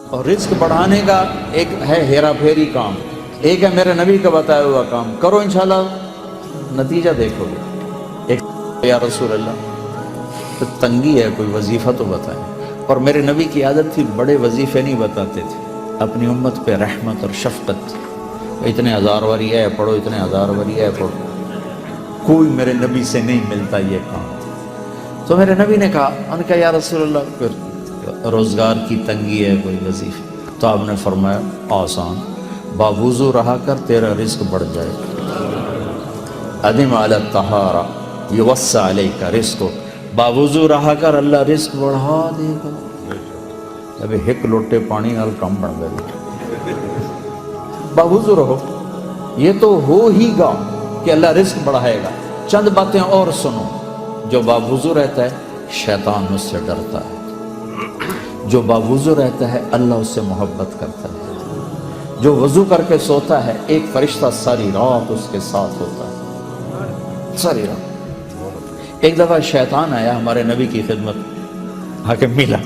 اور رزق بڑھانے کا ایک ہے ہیرا پھیری کام، ایک ہے میرے نبی کا بتایا ہوا کام، کرو انشاءاللہ نتیجہ دیکھو گے۔ ایک یا رسول اللہ تو تنگی ہے، کوئی وظیفہ تو بتائیں۔ اور میرے نبی کی عادت تھی بڑے وظیفے نہیں بتاتے تھے، اپنی امت پہ رحمت اور شفقت، اتنے ہزار واری ہے پڑھو، اتنے ہزار واری ہے پڑھو، کوئی میرے نبی سے نہیں ملتا یہ کام۔ تو میرے نبی نے کہا، ان کا یا رسول اللہ پھر روزگار کی تنگی ہے، کوئی وظیفہ؟ تو آپ نے فرمایا آسان، باوضو رہا کر تیرا رزق بڑھ جائے گا۔ ادم علی الطہارہ یوسع علیک رزق، باوضو رہا کر اللہ رزق بڑھا دے گا۔ ابھی ایک لوٹے پانی نال کم بڑھ گئے، باوضو رہو، یہ تو ہو ہی گا کہ اللہ رزق بڑھائے گا۔ چند باتیں اور سنو، جو باوضو رہتا ہے شیطان اس سے ڈرتا ہے، جو باوضو رہتا ہے اللہ اس سے محبت کرتا ہے، جو وضو کر کے سوتا ہے ایک فرشتہ ساری رات اس کے ساتھ ہوتا ہے، ساری رات۔ ایک دفعہ شیطان آیا ہمارے نبی کی خدمت، آ کے ملا،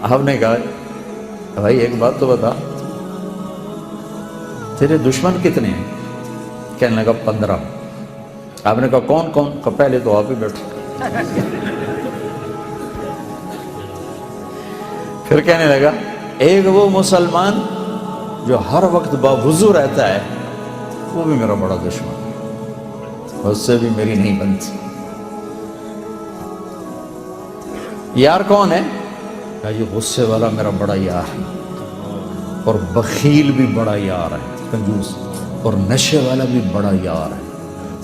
آپ نے کہا بھائی ایک بات تو بتا، تیرے دشمن کتنے ہیں؟ کہنے لگا 15۔ آپ نے کہا کون کون؟ کہا پہلے تو آپ ہی بیٹھے۔ پھر کہنے لگا ایک وہ مسلمان جو ہر وقت باوضو رہتا ہے وہ بھی میرا بڑا دشمن ہے، اس سے بھی میری نہیں بنتی۔ یار کون ہے؟ کہا یہ غصے والا میرا بڑا یار ہے، اور بخیل بھی بڑا یار ہے، کنجوس، اور نشے والا بھی بڑا یار ہے۔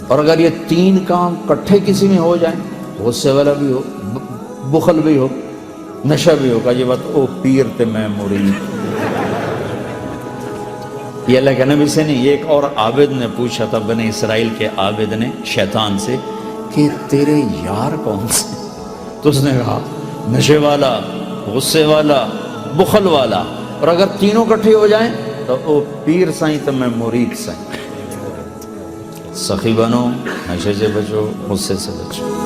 اور اگر یہ تین کام کٹھے کسی میں ہو جائیں، غصے والا بھی ہو، بخل بھی ہو، نشہ بھی ہوگا، یہ بات او پیر تے میں مرید۔ یہ اللہ کے نبی سے نہیں، یہ ایک اور عابد نے پوچھا تھا، بنی اسرائیل کے عابد نے شیطان سے کہ تیرے یار کون سے؟ تو اس نے کہا نشے والا، غصے والا، بخل والا، اور اگر تینوں کٹھے ہو جائیں تو او پیر سائیں تو میں مرید سائیں۔ سخی بنو، نشے سے بچو، غصے سے بچو۔